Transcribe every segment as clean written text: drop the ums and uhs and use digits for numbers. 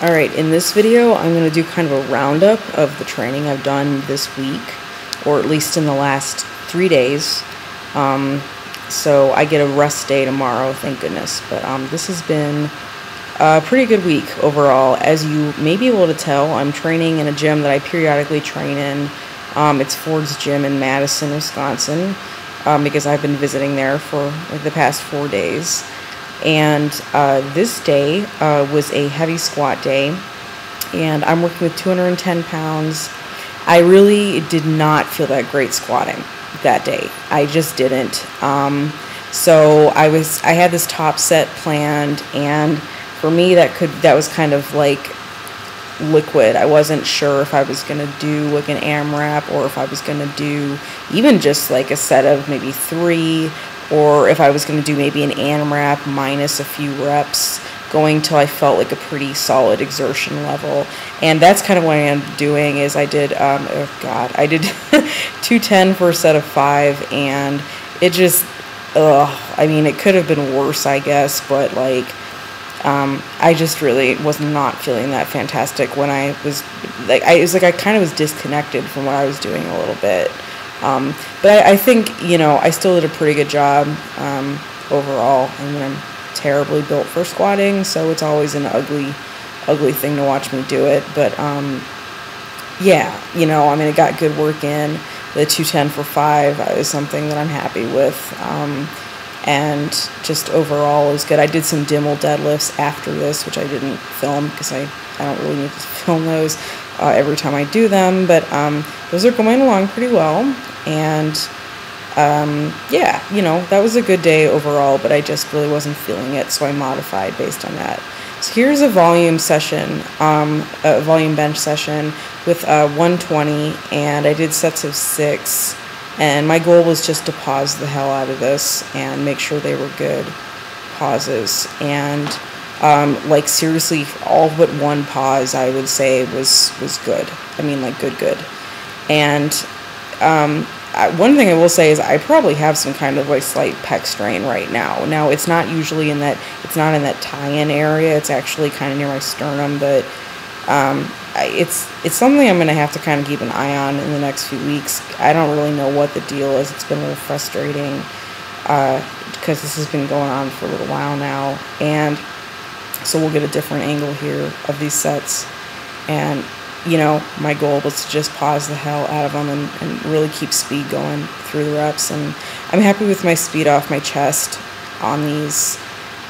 Alright, in this video I'm going to do kind of a roundup of the training I've done this week, or at least in the last 3 days. So I get a rest day tomorrow, thank goodness. But this has been a pretty good week overall. As you may be able to tell, I'm training in a gym that I periodically train in. It's Ford's Gym in Madison, Wisconsin, because I've been visiting there for like the past 4 days. And this day was a heavy squat day, and I'm working with 210 pounds. I really did not feel that great squatting that day. I just didn't. So I had this top set planned, and for me that was kind of like liquid. I wasn't sure if I was gonna do like an AMRAP, or if I was gonna do even just like a set of maybe 3, or if I was going to do maybe an AMRAP minus a few reps, going till I felt like a pretty solid exertion level. And that's kind of what I ended up doing. Is I did I did 210 for a set of 5, and it just I mean, it could have been worse, I guess, but like I just really was not feeling that fantastic when I was like, I kind of was disconnected from what I was doing a little bit. But I think, you know, I still did a pretty good job overall. I mean, I'm terribly built for squatting, so it's always an ugly thing to watch me do it. But yeah, you know, I mean, it got good work in. The 210 for 5 is something that I'm happy with, and just overall is good. I did some Dimmel deadlifts after this, which I didn't film because I don't really need to film those every time I do them, but those are going along pretty well. And yeah, you know, that was a good day overall, but I just really wasn't feeling it, so I modified based on that. So here's a volume session, a volume bench session with 120, and I did sets of 6, and my goal was just to pause the hell out of this and make sure they were good pauses. And like seriously, all but one pause I would say was good. I mean, like good. And one thing I will say is I probably have some kind of like slight pec strain right now. Now it's not usually in that, it's not in that tie-in area. It's actually kind of near my sternum, but it's something I'm going to have to kind of keep an eye on in the next few weeks. I don't really know what the deal is. It's been a little frustrating because this has been going on for a little while now, and so we'll get a different angle here of these sets. And you know, my goal was to just pause the hell out of them and really keep speed going through the reps. And I'm happy with my speed off my chest on these.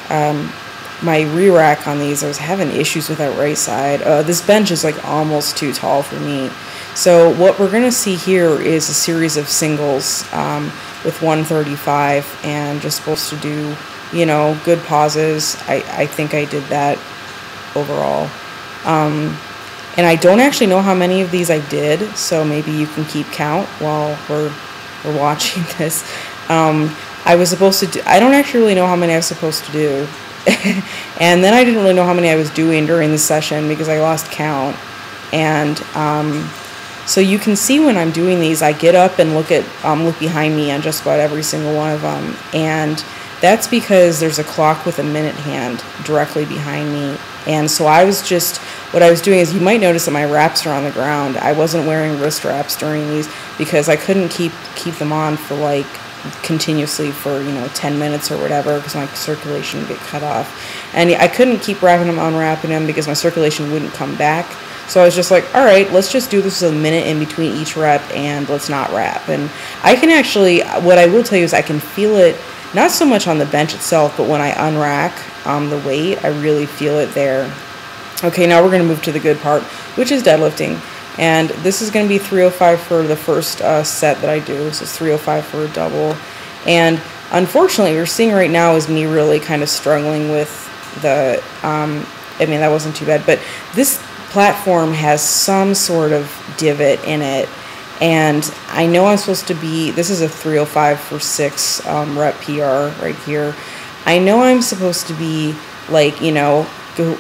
My re-rack on these, I was having issues with that right side. This bench is like almost too tall for me. So what we're going to see here is a series of singles with 135, and just supposed to do, you know, good pauses. I think I did that overall. And I don't actually know how many of these I did, so maybe you can keep count while we're watching this. I was supposed to do, I don't actually really know how many I was supposed to do. And then I didn't really know how many I was doing during the session because I lost count. And so you can see when I'm doing these, I get up and look behind me on just about every single one of them. And that's because there's a clock with a minute hand directly behind me. And so what I was doing is, you might notice that my wraps are on the ground. I wasn't wearing wrist wraps during these because I couldn't keep them on for like continuously for, you know, 10 minutes or whatever, because my circulation would get cut off. And I couldn't keep unwrapping them because my circulation wouldn't come back. So I was just like, all right, let's just do this a minute in between each rep, and let's not wrap. And I can actually, what I will tell you is I can feel it, not so much on the bench itself, but when I unrack the weight, I really feel it there. Okay, now we're going to move to the good part, which is deadlifting. And this is going to be 305 for the first set that I do. So it's 305 for a double. And unfortunately, what we're seeing right now is me really kind of struggling with the, I mean, that wasn't too bad, but this platform has some sort of divot in it. And I know I'm supposed to be, this is a 305 for 6 rep PR right here. I know I'm supposed to be like, you know,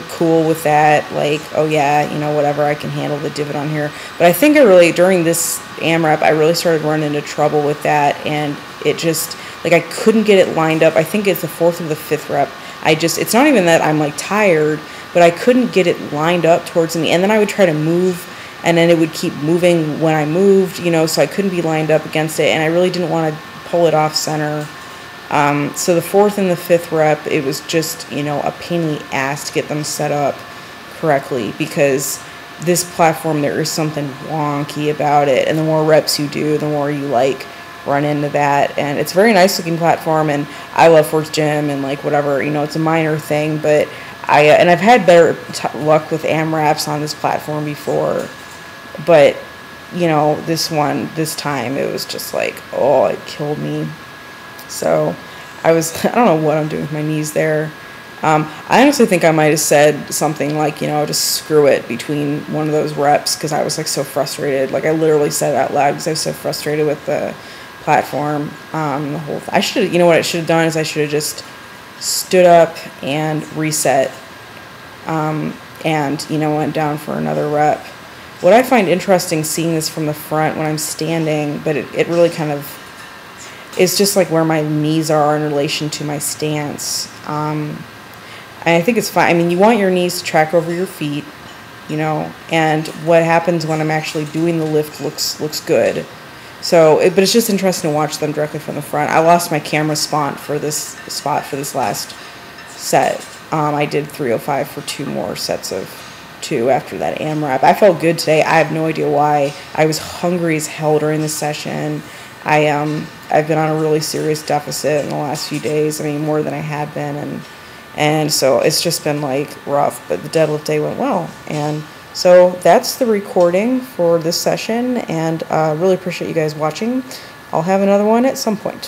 cool with that, like, oh yeah, you know, whatever, I can handle the divot on here. But I think during this AMRAP, I really started running into trouble with that, and it just, like, I couldn't get it lined up. I think it's the 4th or the 5th rep. It's not even that I'm like tired, but I couldn't get it lined up towards me. And then I would try to move, and then it would keep moving when I moved, you know, so I couldn't be lined up against it, and I really didn't want to pull it off center. So the 4th and the 5th rep, it was just, you know, a pain in the ass to get them set up correctly, because this platform, there is something wonky about it, and the more reps you do, the more you like run into that. And it's a very nice looking platform, and I love Force Gym, and like whatever, you know, it's a minor thing, but I've had better luck with AMRAPs on this platform before, but you know, this time it was just like, oh, it killed me. So I don't know what I'm doing with my knees there. I honestly think I might have said something like, you know, just screw it between one of those reps, because I was like so frustrated. Like I literally said it out loud because I was so frustrated with the platform. I should have, you know what I should have done is I should have just stood up and reset, and, you know, went down for another rep. What I find interesting seeing this from the front when I'm standing, but it really kind of is just like where my knees are in relation to my stance. And I think it's fine. I mean, you want your knees to track over your feet, you know, and what happens when I'm actually doing the lift looks good. So, but it's just interesting to watch them directly from the front. I lost my camera spot for this last set. I did 305 for 2 more sets of 2 after that AMRAP. I felt good today. I have no idea why. I was hungry as hell during the session. I've been on a really serious deficit in the last few days. I mean, more than I had been, and so it's just been like rough. But the deadlift day went well, and so that's the recording for this session. And really appreciate you guys watching. I'll have another one at some point.